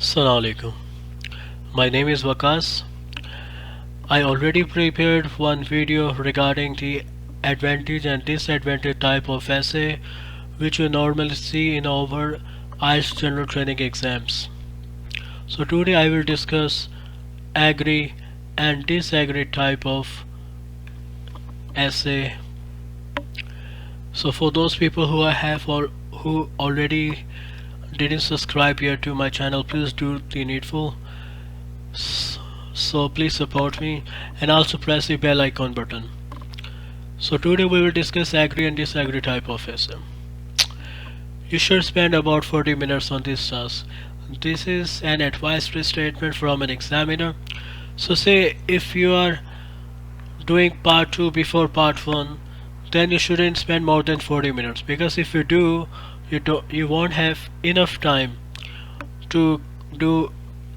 Assalamu alaikum. My name is Wakas. I already prepared one video regarding the advantage and disadvantage type of essay which you normally see in our IELTS general training exams. So today I will discuss agree and disagree type of essay. So for those people who I have or who already didn't subscribe yet to my channel, please do the needful. So please support me and also press the bell icon button. So today we will discuss agree and disagree type of essay. You should spend about 40 minutes on this task. This is an advisory statement from an examiner. So say if you are doing part 2 before part 1, then you shouldn't spend more than 40 minutes, because if you do, you won't have enough time to do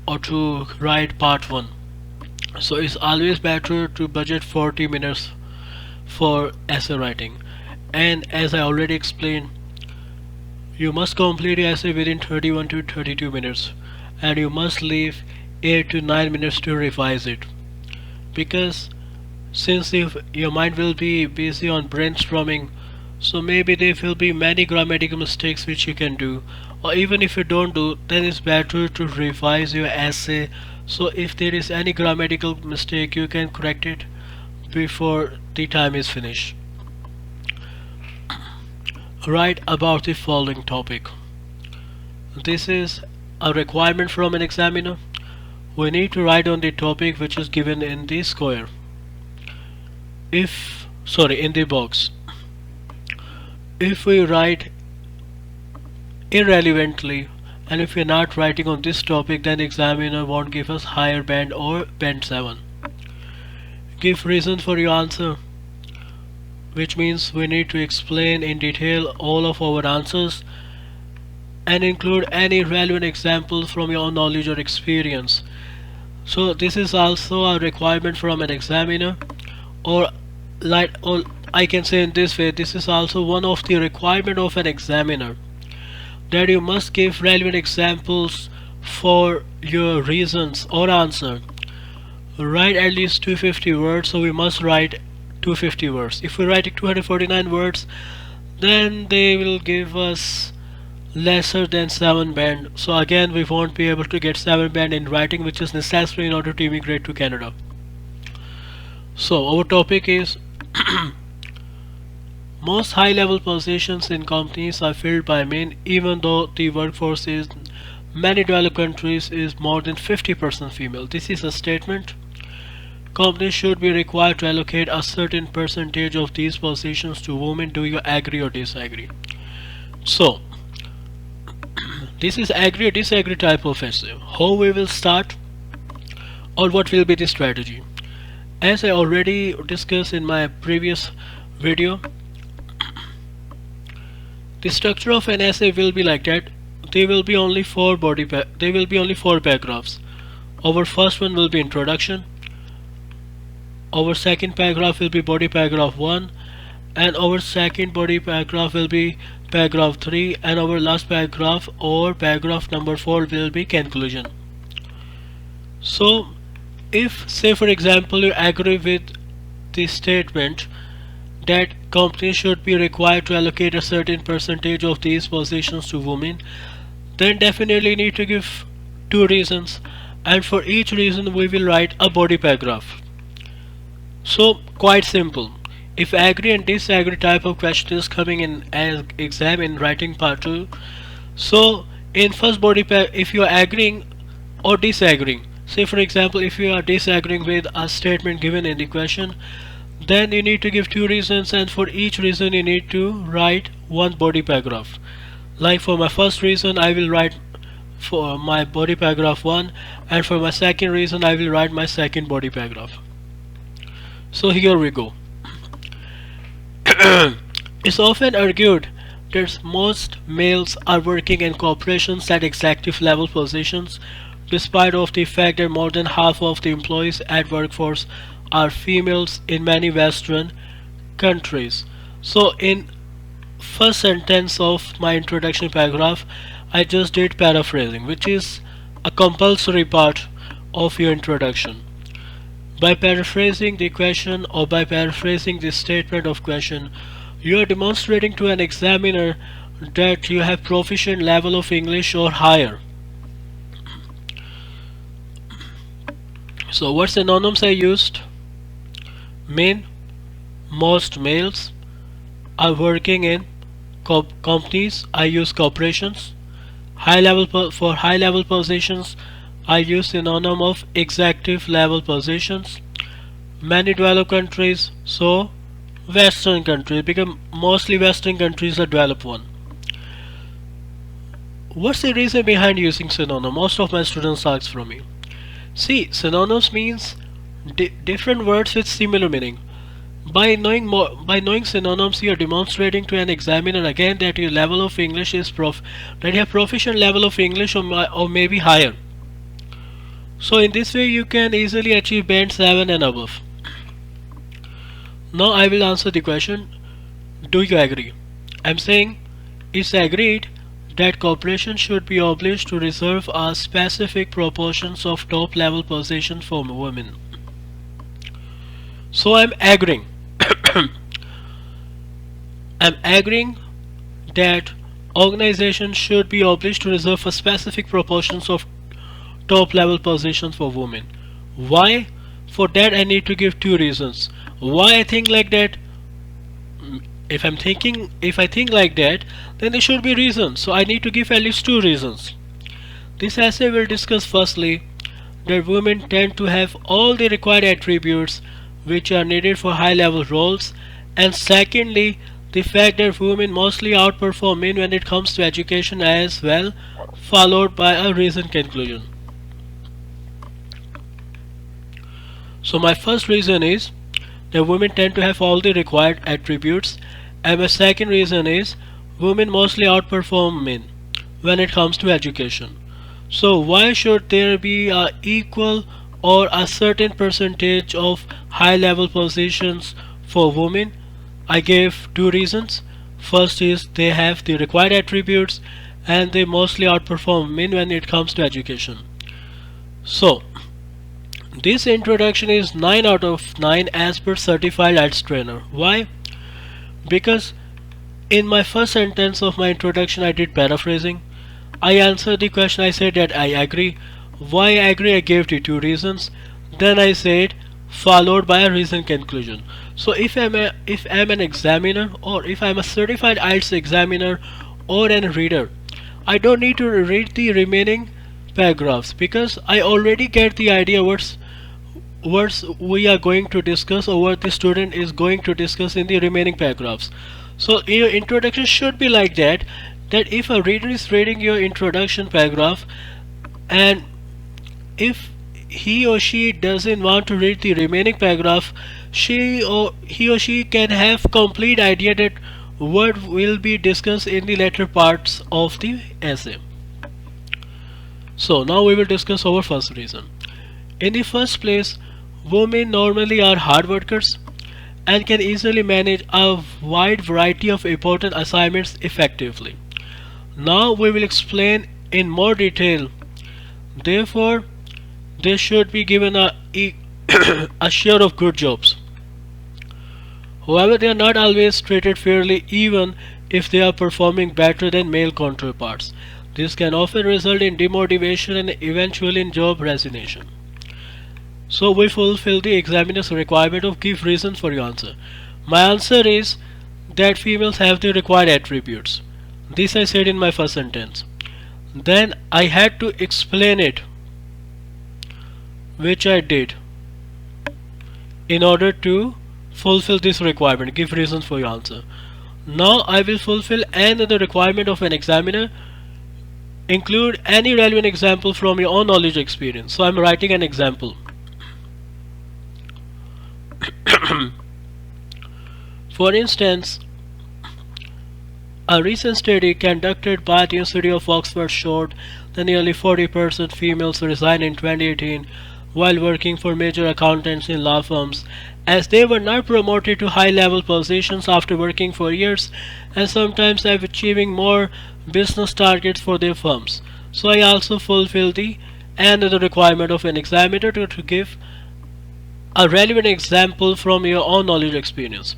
or to write part 1. So it's always better to budget 40 minutes for essay writing. And as I already explained, you must complete the essay within 31 to 32 minutes, and you must leave 8 to 9 minutes to revise it, because since if your mind will be busy on brainstorming, so maybe there will be many grammatical mistakes which you can do, or even if you don't do, then it's better to revise your essay. So if there is any grammatical mistake, you can correct it before the time is finished. Write about the following topic. This is a requirement from an examiner. We need to write on the topic which is given in the square. In the box. If we write irrelevantly, and if we're not writing on this topic, then examiner won't give us higher band or band 7. Give reason for your answer, which means we need to explain in detail all of our answers and include any relevant examples from your own knowledge or experience. So this is also a requirement from an examiner, or I can say in this way, this is also one of the requirement of an examiner, that you must give relevant examples for your reasons or answer. Write at least 250 words, so we must write 250 words. If we write 249 words, then they will give us lesser than 7 band. So again, we won't be able to get 7 band in writing, which is necessary in order to immigrate to Canada. So our topic is most high-level positions in companies are filled by men, even though the workforce in many developed countries is more than 50% female. This is a statement. Companies should be required to allocate a certain percentage of these positions to women. Do you agree or disagree? So this is agree or disagree type of essay. How we will start, or what will be the strategy? As I already discussed in my previous video, the structure of an essay will be like that. There will be only four paragraphs. Our first one will be introduction. Our second paragraph will be body paragraph 1, and our second body paragraph will be paragraph 3, and our last paragraph or paragraph number 4 will be conclusion. So if, say for example, you agree with the statement that companies should be required to allocate a certain percentage of these positions to women, then definitely need to give 2 reasons, and for each reason we will write a body paragraph. So quite simple. If agree and disagree type of question is coming in as exam in writing part 2, so in first body if you are agreeing or disagreeing, say for example if you are disagreeing with a statement given in the question, then you need to give 2 reasons, and for each reason you need to write 1 body paragraph. Like for my first reason I will write for my body paragraph 1, and for my second reason I will write my second body paragraph. So here we go. It's often argued that most males are working in corporations at executive level positions, despite of the fact that more than half of the employees at workforce are females in many Western countries. So in first sentence of my introduction paragraph, I just did paraphrasing, which is a compulsory part of your introduction. By paraphrasing the question or by paraphrasing the statement of question, you are demonstrating to an examiner that you have proficient level of English or higher. So what synonyms I used? Men, most males are working in companies. I use corporations. For high level positions, I use synonym of executive level positions. Many developed countries, so Western countries, because mostly Western countries are developed one. What's the reason behind using synonym? Most of my students ask from me. See, synonyms means different words with similar meaning. By knowing synonyms, you are demonstrating to an examiner again that your level of English is that you have proficient level of English or maybe higher. So in this way, you can easily achieve band 7 and above. Now I will answer the question. Do you agree? I'm saying it's agreed that corporations should be obliged to reserve a specific proportions of top level positions for women. So I'm agreeing. I'm agreeing that organizations should be obliged to reserve a specific proportions of top level positions for women. Why? For that I need to give two reasons. Why I think like that? If I think like that, then there should be reasons. So I need to give at least two reasons. This essay will discuss firstly that women tend to have all the required attributes which are needed for high level roles, and secondly the fact that women mostly outperform men when it comes to education as well, followed by a reasoned conclusion. So my first reason is that women tend to have all the required attributes, and my second reason is women mostly outperform men when it comes to education. So why should there be a equal or a certain percentage of high level positions for women? I gave two reasons. First is they have the required attributes and they mostly outperform men when it comes to education. So this introduction is 9 out of 9 as per certified IELTS trainer. Why? Because in my first sentence of my introduction I did paraphrasing. I answered the question, I said that I agree. Why I agree? I gave the two reasons. Then I said followed by a reasoned conclusion. So if I'm an examiner, or if I'm a certified IELTS examiner or a reader, I don't need to read the remaining paragraphs because I already get the idea what's we are going to discuss or what the student is going to discuss in the remaining paragraphs. So your introduction should be like that, that if a reader is reading your introduction paragraph and if he or she doesn't want to read the remaining paragraph, he or she can have complete idea that what will be discussed in the later parts of the essay. So now we will discuss our first reason. In the first place, women normally are hard workers and can easily manage a wide variety of important assignments effectively. Now we will explain in more detail. Therefore, they should be given a share of good jobs. However, they are not always treated fairly even if they are performing better than male counterparts. This can often result in demotivation and eventually in job resignation. So we fulfill the examiner's requirement of give reasons for your answer. My answer is that females have the required attributes. This I said in my first sentence. Then I had to explain it, which I did, in order to fulfill this requirement. Give reasons for your answer. Now I will fulfill another requirement of an examiner. Include any relevant example from your own knowledge experience. So I'm writing an example. For instance, a recent study conducted by the University of Oxford showed that nearly 40% females resigned in 2018 while working for major accountants in law firms, as they were not promoted to high-level positions after working for years and sometimes have achieving more business targets for their firms. So I also fulfill the and the requirement of an examiner to give a relevant example from your own knowledge experience.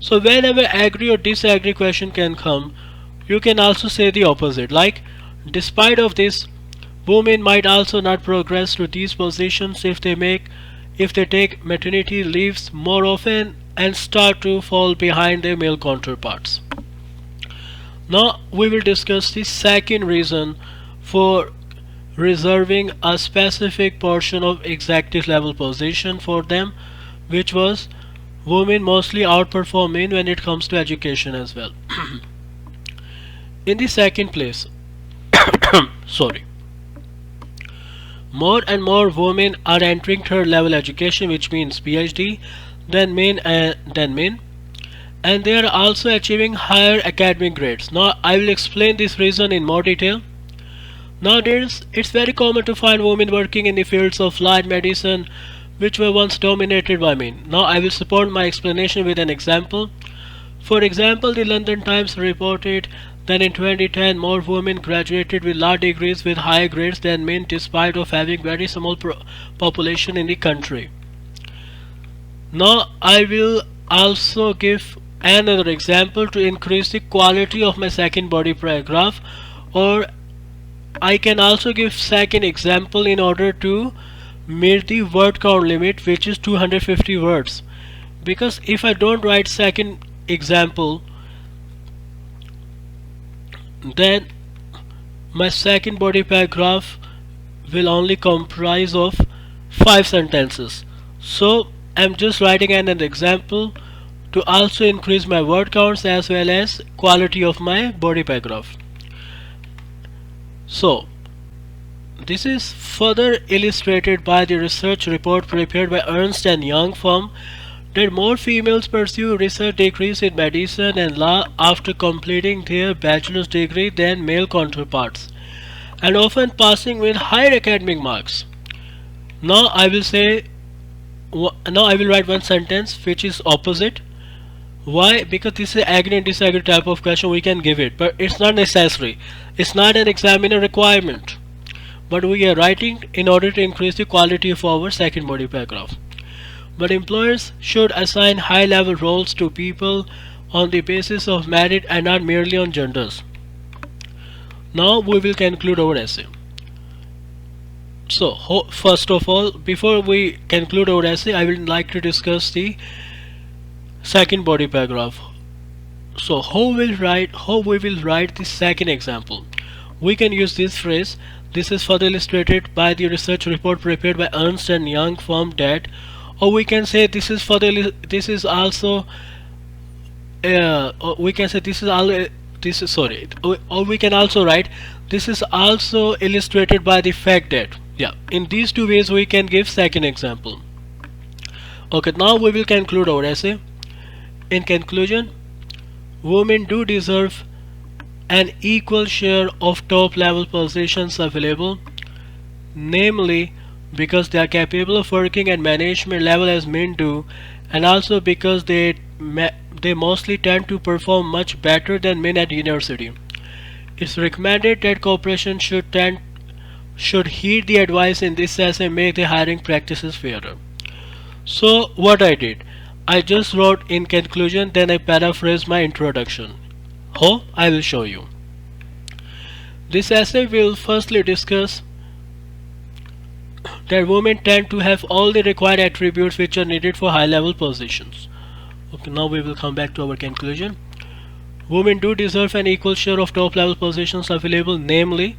So whenever agree or disagree question can come, you can also say the opposite, like despite of this, women might also not progress to these positions if they take maternity leaves more often and start to fall behind their male counterparts. Now we will discuss the second reason for reserving a specific portion of executive level position for them, which was women mostly outperform men when it comes to education as well. In the second place, sorry, more and more women are entering third level education, which means PhD, than men, and they are also achieving higher academic grades. Now I will explain this reason in more detail. Nowadays, it's very common to find women working in the fields of law and medicine, which were once dominated by men. Now I will support my explanation with an example. For example, the London Times reported that in 2010 more women graduated with law degrees with higher grades than men, despite of having very small population in the country. Now I will also give another example to increase the quality of my second body paragraph, or I can also give second example in order to meet the word count limit, which is 250 words, because if I don't write second example, then my second body paragraph will only comprise of 5 sentences. So I'm just writing an example to also increase my word counts as well as quality of my body paragraph. So this is further illustrated by the research report prepared by Ernst & Young firm that more females pursue research degrees in medicine and law after completing their bachelor's degree than male counterparts, and often passing with higher academic marks. Now I will write one sentence which is opposite. Why? Because this is agree and disagree type of question, we can give it, but it's not necessary. It's not an examiner requirement, but we are writing in order to increase the quality of our second body paragraph. But employers should assign high level roles to people on the basis of merit and not merely on genders. Now we will conclude our essay. So first of all, before we conclude our essay, I would like to discuss the second body paragraph. So how we will write the second example? We can use this phrase. This is further illustrated by the research report prepared by Ernst & Young firm that, or we can say this is also or we can say or we can also write this is also illustrated by the fact that. Yeah, in these two ways we can give second example. Okay, now we will conclude our essay. In conclusion, women do deserve an equal share of top level positions available, namely because they are capable of working at management level as men do, and also because they mostly tend to perform much better than men at university. It's recommended that corporations should heed the advice in this essay and make the hiring practices fairer. So what I did, I just wrote in conclusion, then I paraphrased my introduction. How? I will show you. This essay will firstly discuss that women tend to have all the required attributes which are needed for high level positions. Okay, now we will come back to our conclusion. Women do deserve an equal share of top level positions available, namely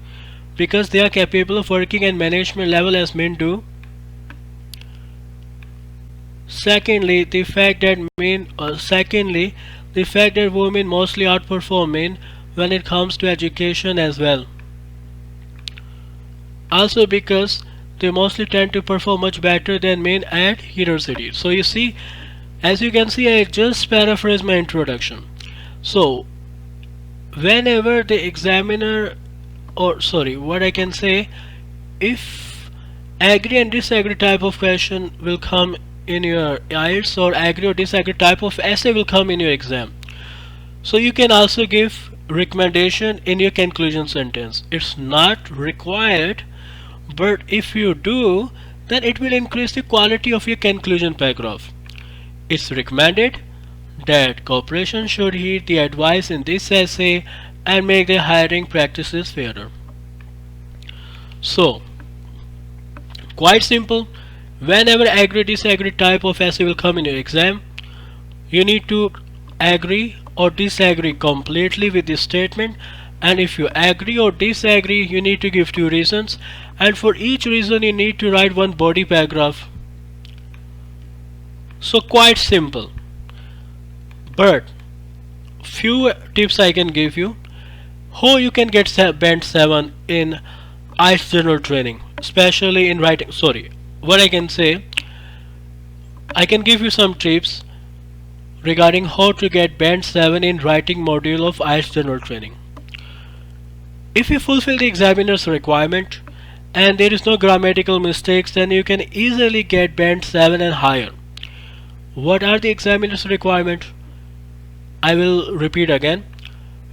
because they are capable of working at management level as men do. Secondly, the fact that women mostly outperform men when it comes to education as well. Also because they mostly tend to perform much better than men at university. So you see, as you can see, I just paraphrased my introduction. So whenever the examiner, or sorry, what I can say, if agree and disagree type of question will come in your IELTS, or agree or disagree type of essay will come in your exam, so you can also give recommendation in your conclusion sentence. It's not required, but if you do, then it will increase the quality of your conclusion paragraph. It's recommended that corporations should heed the advice in this essay and make their hiring practices fairer. So, quite simple. Whenever agree disagree type of essay will come in your exam, you need to agree or disagree completely with this statement, and if you agree or disagree you need to give two reasons, and for each reason you need to write one body paragraph. So quite simple, but few tips I can give you how you can get band 7 in IELTS general training, especially in writing. Sorry, what I can say, I can give you some tips regarding how to get band 7 in writing module of IELTS general training. If you fulfill the examiner's requirement and there is no grammatical mistakes, then you can easily get band 7 and higher. What are the examiner's requirements? I will repeat again.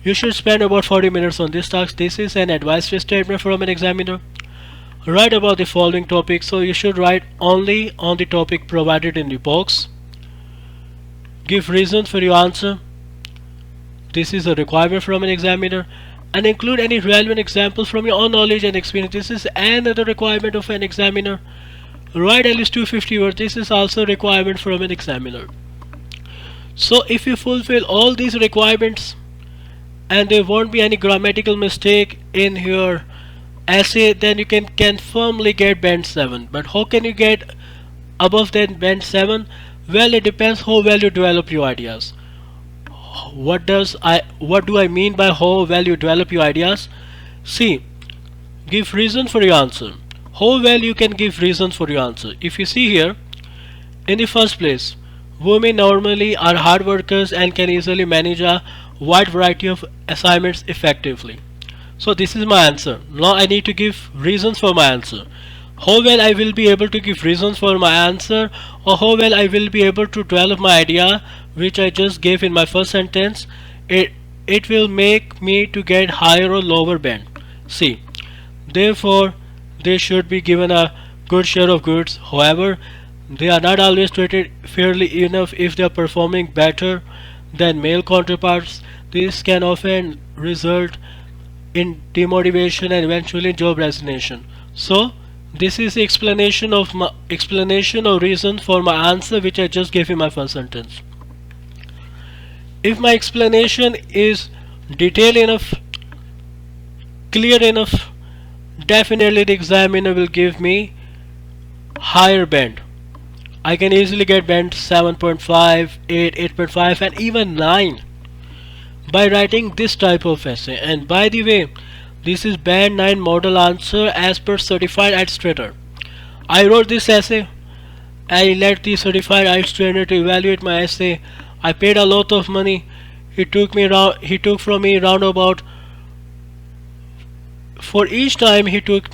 You should spend about 40 minutes on this task. This is an advisory statement from an examiner. Write about the following topics. So you should write only on the topic provided in the box. Give reasons for your answer. This is a requirement from an examiner. And include any relevant examples from your own knowledge and experience. This is another requirement of an examiner. Write at least 250 words. This is also a requirement from an examiner. So if you fulfill all these requirements and there won't be any grammatical mistake in your essay, then you can confirmly get band 7. But how can you get above that band 7? Well, it depends how well you develop your ideas. What do I mean by how well you develop your ideas? See, give reason for your answer. How well you can give reasons for your answer. If you see here, in the first place, women normally are hard workers and can easily manage a wide variety of assignments effectively. So this is my answer. Now I need to give reasons for my answer. How well I will be able to give reasons for my answer, or how well I will be able to develop my idea which I just gave in my first sentence, it will make me to get higher or lower band. See, therefore they should be given a good share of goods. However, they are not always treated fairly enough if they are performing better than male counterparts. This can often result in demotivation and eventually job resignation. So this is the explanation or reason for my answer which I just gave in my first sentence. If my explanation is detailed enough, clear enough, definitely the examiner will give me higher band. I can easily get band 7.5, 8, 8.5 and even 9 by writing this type of essay. And by the way, this is band 9 model answer as per certified IELTS trainer. I wrote this essay. I let the certified IELTS trainer to evaluate my essay. I paid a lot of money. He took from me round about, for each time he took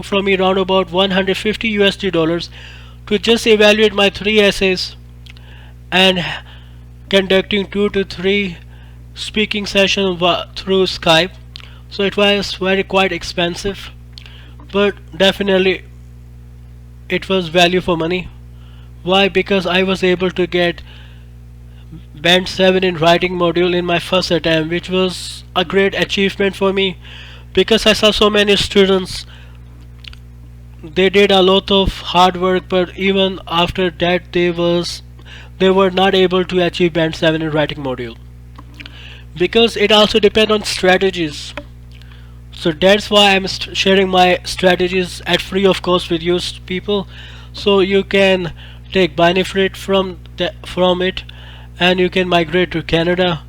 from me round about $150 to just evaluate my 3 essays and conducting 2 to 3 speaking sessions through Skype. So it was quite expensive, but definitely it was value for money. Why? Because I was able to get band 7 in writing module in my first attempt, which was a great achievement for me, because I saw so many students, they did a lot of hard work, but even after that they were not able to achieve band 7 in writing module, because it also depends on strategies. So that's why I'm sharing my strategies at free of cost with you people, so you can take benefit from it, and you can migrate to Canada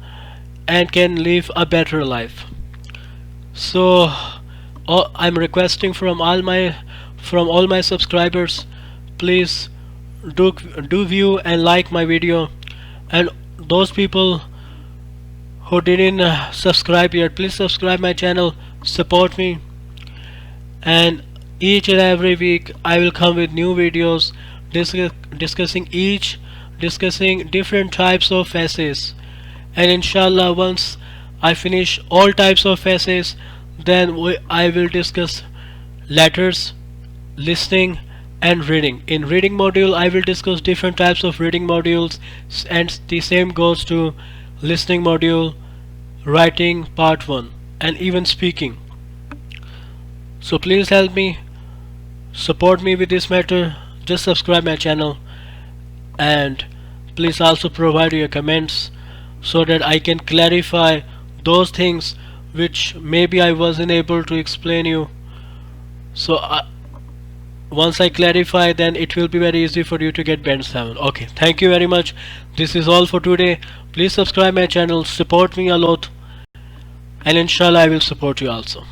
and can live a better life. So I'm requesting from all my subscribers, please do view and like my video, and those people who didn't subscribe yet, please subscribe my channel, support me, and each and every week I will come with new videos discussing different types of essays. And inshallah, once I finish all types of essays, then I will discuss letters, listening, and reading. In reading module I will discuss different types of reading modules, and the same goes to listening module, writing part 1, and even speaking. So please help me, support me with this matter. Just subscribe my channel, and please also provide your comments so that I can clarify those things which maybe I wasn't able to explain you. So once I clarify, then it will be very easy for you to get band 7. Okay, thank you very much. This is all for today. Please subscribe my channel, support me a lot, and inshallah I will support you also.